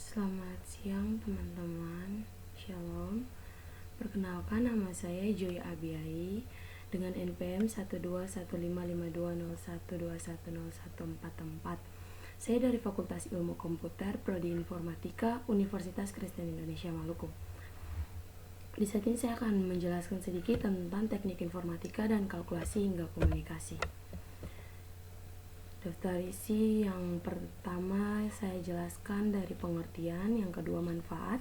Selamat siang teman-teman, Shalom. Perkenalkan, nama saya Joy Abiai dengan NPM 121552012101444. Saya dari Fakultas Ilmu Komputer, Prodi Informatika, Universitas Kristen Indonesia Maluku. Di saat ini saya akan menjelaskan sedikit tentang teknik informatika dan kalkulasi hingga komunikasi. Daftar isi yang pertama saya jelaskan dari pengertian, yang kedua manfaat,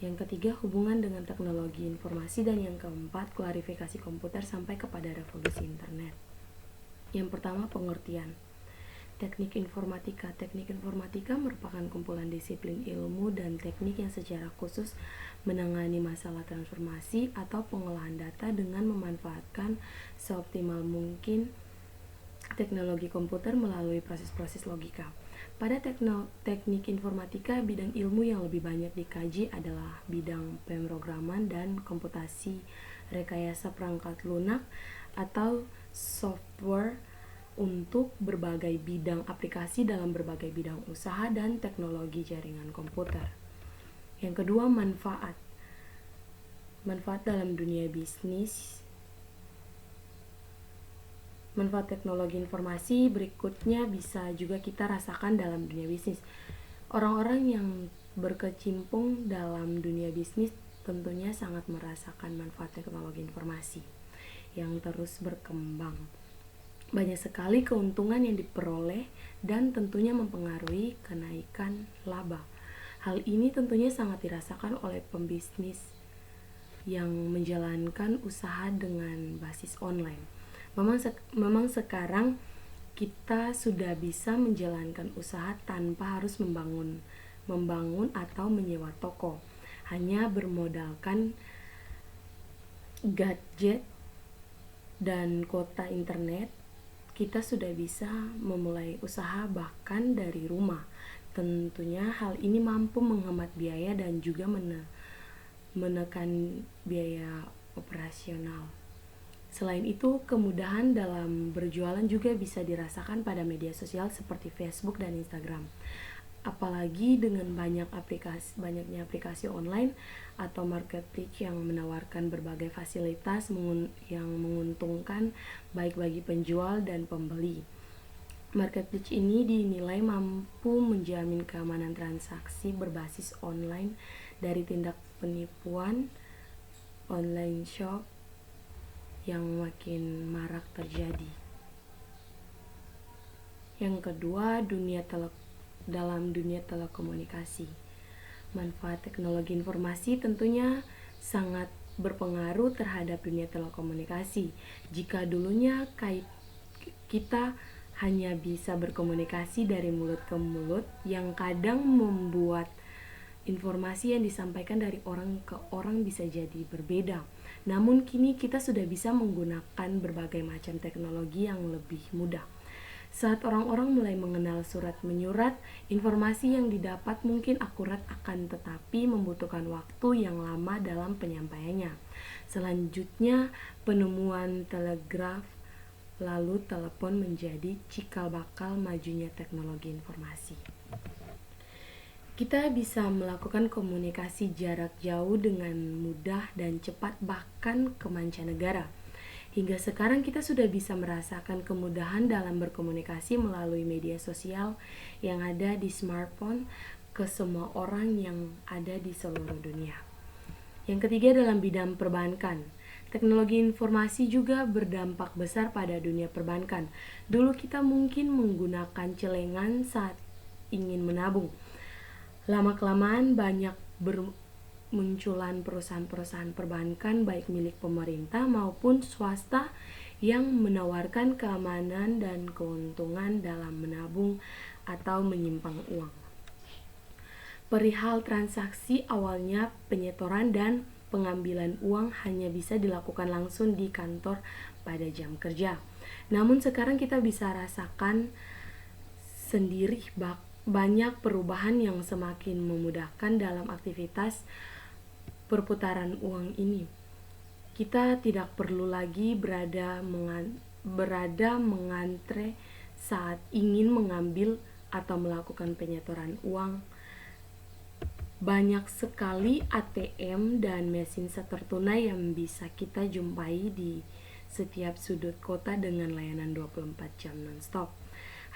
yang ketiga hubungan dengan teknologi informasi, dan yang keempat klarifikasi komputer sampai kepada revolusi internet. Yang pertama pengertian. Teknik informatika. Teknik informatika merupakan kumpulan disiplin ilmu dan teknik yang secara khusus menangani masalah transformasi atau pengolahan data dengan memanfaatkan seoptimal mungkin teknologi komputer melalui proses-proses logika. Pada teknik informatika, bidang ilmu yang lebih banyak dikaji adalah bidang pemrograman dan komputasi, rekayasa perangkat lunak atau software untuk berbagai bidang aplikasi dalam berbagai bidang usaha dan teknologi jaringan komputer. Yang kedua, manfaat. Manfaat dalam dunia bisnis. Manfaat teknologi informasi berikutnya bisa juga kita rasakan dalam dunia bisnis. Orang-orang yang berkecimpung dalam dunia bisnis tentunya sangat merasakan manfaat teknologi informasi yang terus berkembang. Banyak sekali keuntungan yang diperoleh dan tentunya mempengaruhi kenaikan laba. Hal ini tentunya sangat dirasakan oleh pembisnis yang menjalankan usaha dengan basis online. Memang sekarang kita sudah bisa menjalankan usaha tanpa harus membangun atau menyewa toko. Hanya bermodalkan gadget dan kuota internet, kita sudah bisa memulai usaha bahkan dari rumah. Tentunya hal ini mampu menghemat biaya dan juga menekan biaya operasional. Selain itu, kemudahan dalam berjualan juga bisa dirasakan pada media sosial seperti Facebook dan Instagram. Apalagi dengan banyaknya aplikasi online atau marketplace yang menawarkan berbagai fasilitas yang menguntungkan baik bagi penjual dan pembeli. Marketplace ini dinilai mampu menjamin keamanan transaksi berbasis online dari tindak penipuan online shop yang makin marak terjadi. Yang kedua, dalam dunia telekomunikasi. Manfaat teknologi informasi tentunya sangat berpengaruh terhadap dunia telekomunikasi. Jika dulunya kita hanya bisa berkomunikasi dari mulut ke mulut, yang kadang membuat informasi yang disampaikan dari orang ke orang bisa jadi berbeda. Namun kini kita sudah bisa menggunakan berbagai macam teknologi yang lebih mudah. Saat orang-orang mulai mengenal surat menyurat, informasi yang didapat mungkin akurat akan tetapi membutuhkan waktu yang lama dalam penyampaiannya. Selanjutnya, penemuan telegraf lalu telepon menjadi cikal bakal majunya teknologi informasi. Kita bisa melakukan komunikasi jarak jauh dengan mudah dan cepat bahkan ke mancanegara. Hingga sekarang kita sudah bisa merasakan kemudahan dalam berkomunikasi melalui media sosial yang ada di smartphone ke semua orang yang ada di seluruh dunia. Yang ketiga, dalam bidang perbankan. Teknologi informasi juga berdampak besar pada dunia perbankan. Dulu kita mungkin menggunakan celengan saat ingin menabung. Lama-kelamaan banyak bermunculan perusahaan-perusahaan perbankan baik milik pemerintah maupun swasta yang menawarkan keamanan dan keuntungan dalam menabung atau menyimpan uang. Perihal transaksi, awalnya penyetoran dan pengambilan uang hanya bisa dilakukan langsung di kantor pada jam kerja. Namun sekarang kita bisa rasakan sendiri banyak perubahan yang semakin memudahkan dalam aktivitas perputaran uang ini. Kita tidak perlu lagi berada mengantre saat ingin mengambil atau melakukan penyetoran uang Banyak sekali ATM dan mesin setor tunai yang bisa kita jumpai di setiap sudut kota dengan layanan 24 jam non-stop.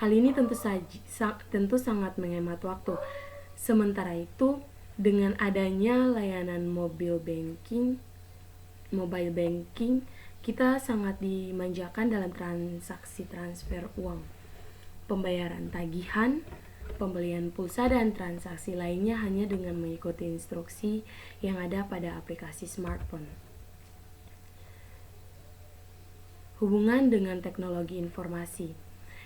Hal ini tentu sangat menghemat waktu. Sementara itu, dengan adanya layanan mobile banking, kita sangat dimanjakan dalam transaksi transfer uang, pembayaran tagihan, pembelian pulsa, dan transaksi lainnya hanya dengan mengikuti instruksi yang ada pada aplikasi smartphone. Hubungan dengan teknologi informasi.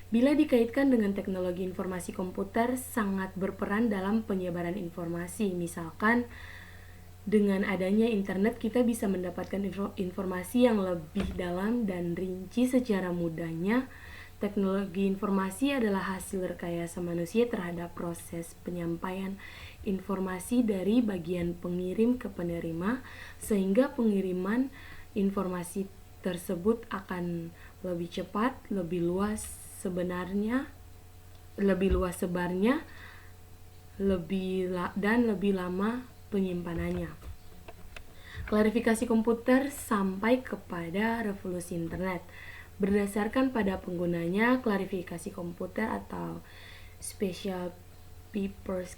Bila dikaitkan dengan teknologi informasi, komputer sangat berperan dalam penyebaran informasi. Misalkan, dengan adanya internet kita bisa mendapatkan informasi yang lebih dalam dan rinci secara mudahnya. Teknologi informasi adalah hasil rekayasa manusia terhadap proses penyampaian informasi dari bagian pengirim ke penerima, sehingga pengiriman informasi tersebut akan lebih cepat, lebih luas sebarnya, dan lebih lama penyimpanannya. Klarifikasi komputer sampai kepada revolusi internet. Berdasarkan pada penggunanya, klarifikasi komputer atau special purpose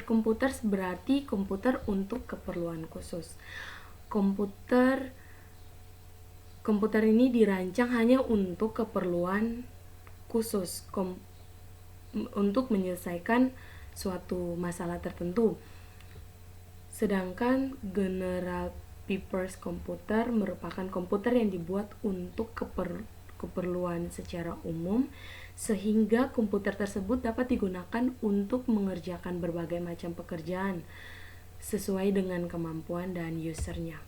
computers berarti komputer untuk keperluan khusus. Komputer ini dirancang hanya untuk keperluan khusus, untuk menyelesaikan suatu masalah tertentu. Sedangkan general purpose komputer merupakan komputer yang dibuat untuk keperluan secara umum, sehingga komputer tersebut dapat digunakan untuk mengerjakan berbagai macam pekerjaan sesuai dengan kemampuan dan usernya.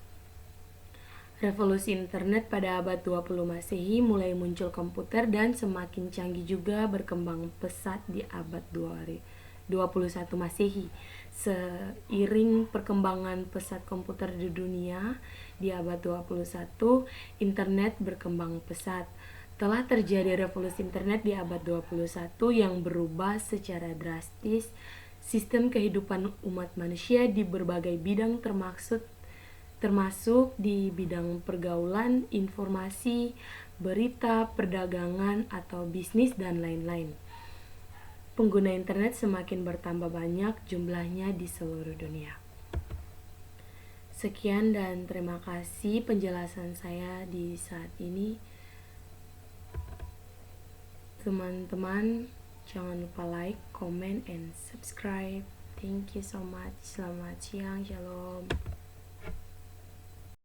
Revolusi internet pada abad 20 Masehi mulai muncul komputer dan semakin canggih juga berkembang pesat di abad 21 Masehi. Seiring perkembangan pesat komputer di dunia di abad 21, internet berkembang pesat. Telah terjadi revolusi internet di abad 21 yang berubah secara drastis sistem kehidupan umat manusia di berbagai bidang, termasuk di bidang pergaulan, informasi, berita, perdagangan, atau bisnis, dan lain-lain. Pengguna internet semakin bertambah banyak jumlahnya di seluruh dunia. Sekian dan terima kasih penjelasan saya di saat ini. Teman-teman, jangan lupa like, comment, and subscribe. Thank you so much. Selamat siang, shalom.